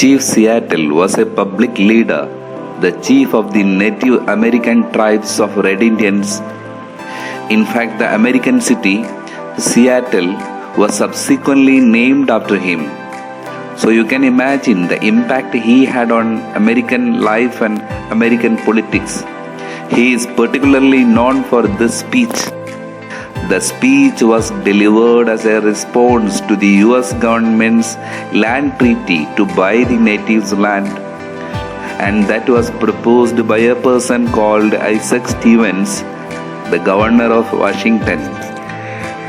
Chief Seattle was a public leader, the chief of the Native American tribes of Red Indians. In fact, the American city, Seattle, was subsequently named after him. So you can imagine the impact he had on American life and American politics. He is particularly known for this speech. The speech was delivered as a response to the US government's land treaty to buy the natives' land, and that was proposed by a person called Isaac Stevens, the governor of Washington.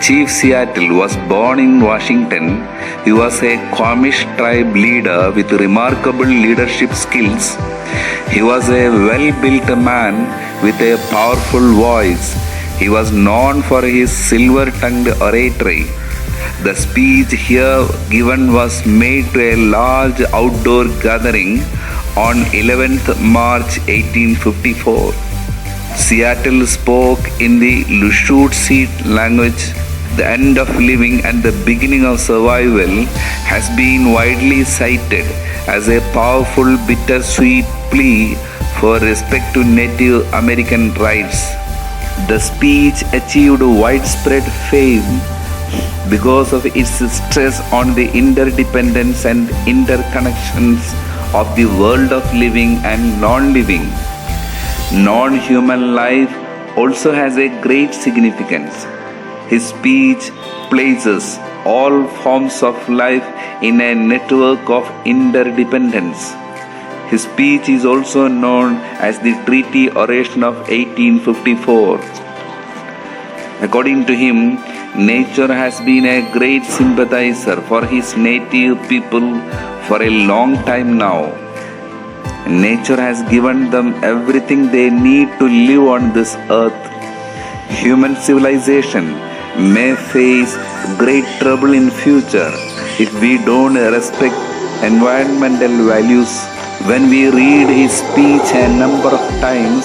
Chief Seattle was born in Washington. He was a Quamish tribe leader with remarkable leadership skills. He was a well-built man with a powerful voice. He was known for his silver-tongued oratory. The speech here given was made to a large outdoor gathering on 11th March 1854. Seattle spoke in the Lushootseed language. The end of living and the beginning of survival has been widely cited as a powerful bittersweet plea for respect to Native American rights. The speech achieved widespread fame because of its stress on the interdependence and interconnections of the world of living and non-living. Non-human life also has a great significance. His speech places all forms of life in a network of interdependence. His speech is also known as the Treaty Oration of 1854. According to him, nature has been a great sympathizer for his native people for a long time now. Nature has given them everything they need to live on this earth. Human civilization may face great trouble in future if we don't respect environmental values. When we read his speech a number of times,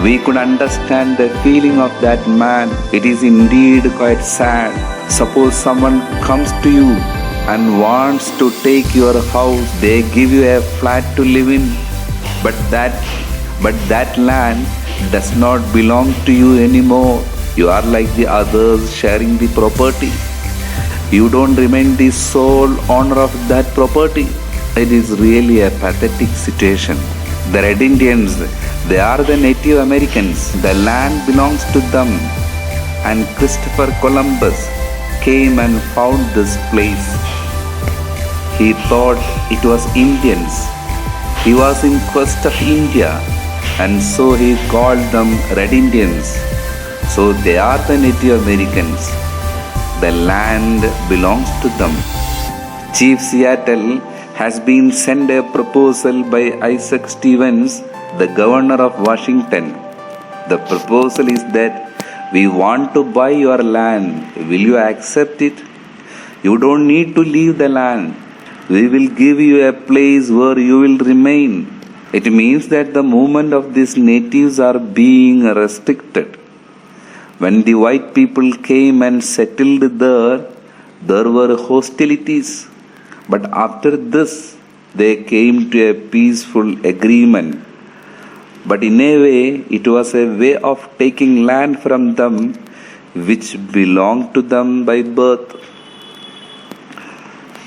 we could understand the feeling of that man. It is indeed quite sad. Suppose someone comes to you and wants to take your house. They give you a flat to live in, but that land does not belong to you anymore. You are like the others sharing the property. You don't remain the sole owner of that property. It is really a pathetic situation. The Red Indians, they are the Native Americans. The land belongs to them. And Christopher Columbus came and found this place. He thought it was Indians. He was in quest of India, and so he called them Red Indians. So they are the Native Americans. The land belongs to them. Chief Seattle has been sent a proposal by Isaac Stevens, the governor of Washington. The proposal is that we want to buy your land. Will you accept it? You don't need to leave the land. We will give you a place where you will remain. It means that the movement of these natives are being restricted. When the white people came and settled there were hostilities. But after this, they came to a peaceful agreement. But in a way, it was a way of taking land from them which belonged to them by birth.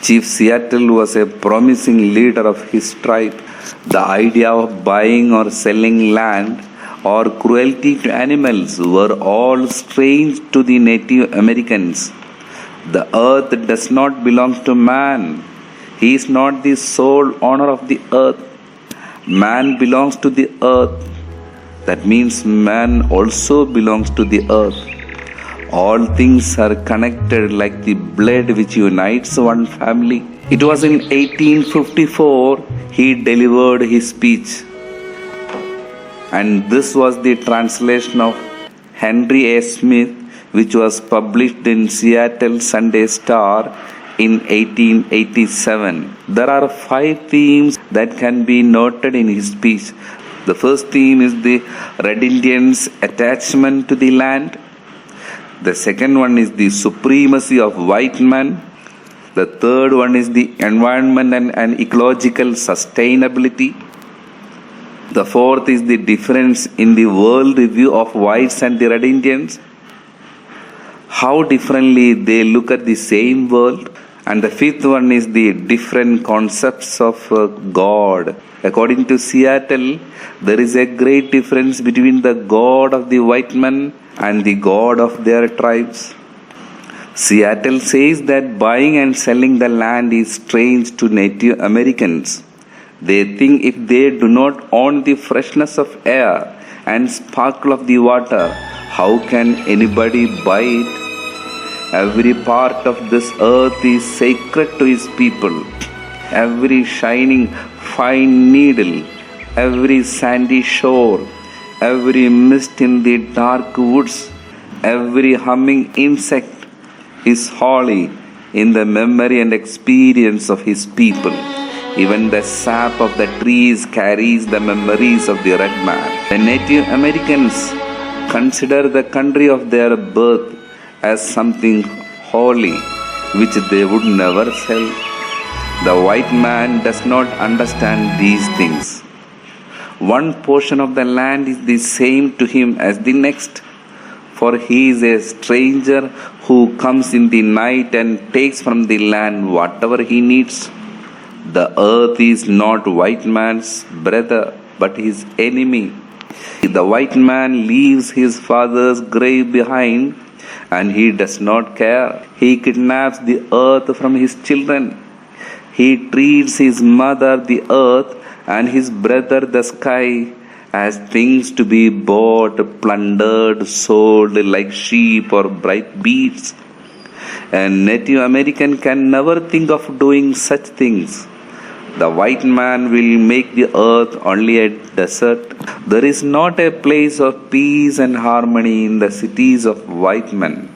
Chief Seattle was a promising leader of his tribe. The idea of buying or selling land or cruelty to animals were all strange to the Native Americans. The earth does not belong to man. He is not the sole owner of the earth. Man belongs to the earth. That means man also belongs to the earth. All things are connected like the blood which unites one family. It was in 1854 he delivered his speech. And this was the translation of Henry A. Smith, which was published in Seattle Sunday Star in 1887. There are 5 themes that can be noted in his speech. The first theme is the Red Indians' attachment to the land. The second one is the supremacy of white men. The third one is the environment and ecological sustainability. The fourth is the difference in the world view of whites and the red Indians, how differently they look at the same world. And the fifth one is the different concepts of God. According to Seattle, there is a great difference between the God of the white men and the God of their tribes. Seattle says that buying and selling the land is strange to Native Americans. They think if they do not own the freshness of air and sparkle of the water, how can anybody buy it? Every part of this earth is sacred to his people. Every shining fine needle, every sandy shore, every mist in the dark woods, every humming insect is holy in the memory and experience of his people. Even the sap of the trees carries the memories of the red man. The Native Americans consider the country of their birth as something holy, which they would never sell. The white man does not understand these things. One portion of the land is the same to him as the next, for he is a stranger who comes in the night and takes from the land whatever he needs. The earth is not white man's brother, but his enemy. The white man leaves his father's grave behind, and he does not care. He kidnaps the earth from his children. He treats his mother, the earth, and his brother, the sky, as things to be bought, plundered, sold like sheep or bright beads. A Native American can never think of doing such things. The white man will make the earth only a desert. There is not a place of peace and harmony in the cities of white men.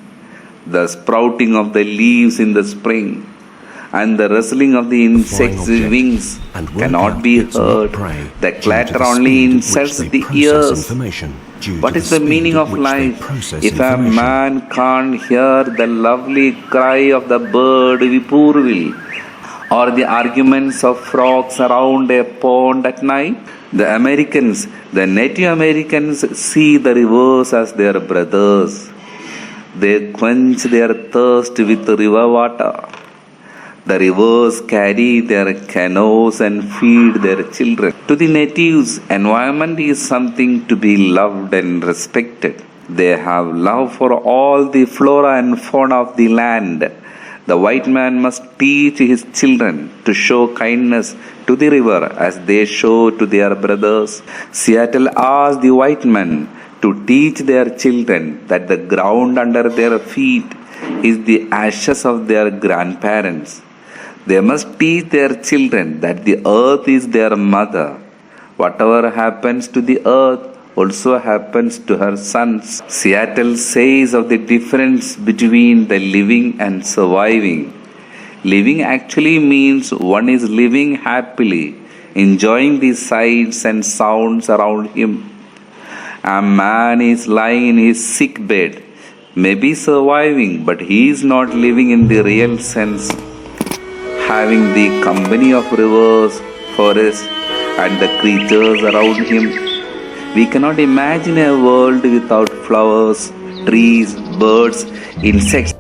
The sprouting of the leaves in the spring and the rustling of the insects' wings cannot be heard. The clatter only insults the ears. What is the meaning of life if a man can't hear the lovely cry of the bird whippoorwill or the arguments of frogs around a pond at night? The Native Americans see the rivers as their brothers. They quench their thirst with river water. The rivers carry their canoes and feed their children. To the natives, environment is something to be loved and respected. They have love for all the flora and fauna of the land. The white man must teach his children to show kindness to the river as they show to their brothers. Seattle asked the white men to teach their children that the ground under their feet is the ashes of their grandparents. They must teach their children that the earth is their mother. Whatever happens to the earth also happens to her sons. Seattle says of the difference between the living and surviving. Living actually means one is living happily, enjoying the sights and sounds around him. A man is lying in his sick bed, maybe surviving, but he is not living in the real sense, having the company of rivers, forests, and the creatures around him. We cannot imagine a world without flowers, trees, birds, insects.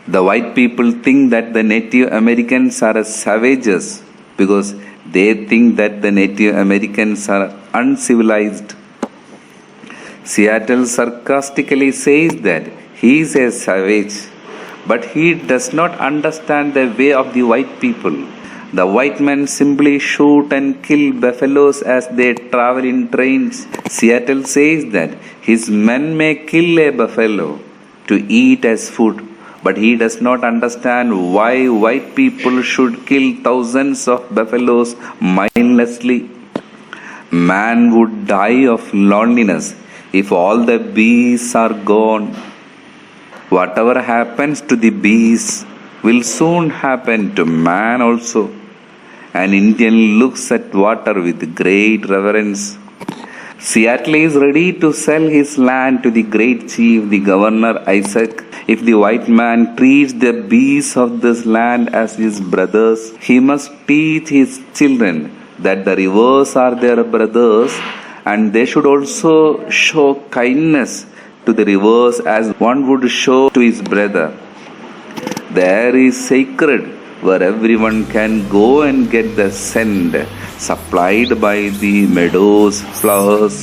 The white people think that the Native Americans are savages because they think that the Native Americans are uncivilized. Seattle sarcastically says that he is a savage, but he does not understand the way of the white people. The white men simply shoot and kill buffaloes as they travel in trains. Seattle says that his men may kill a buffalo to eat as food, but he does not understand why white people should kill thousands of buffaloes mindlessly. Man would die of loneliness if all the bees are gone. Whatever happens to the bees will soon happen to man also. An Indian looks at water with great reverence. Seattle is ready to sell his land to the great chief, the Governor Isaac. If the white man treats the beasts of this land as his brothers, he must teach his children that the rivers are their brothers, and they should also show kindness to the rivers as one would show to his brother. The air is sacred, where everyone can go and get the scent supplied by the meadows, flowers,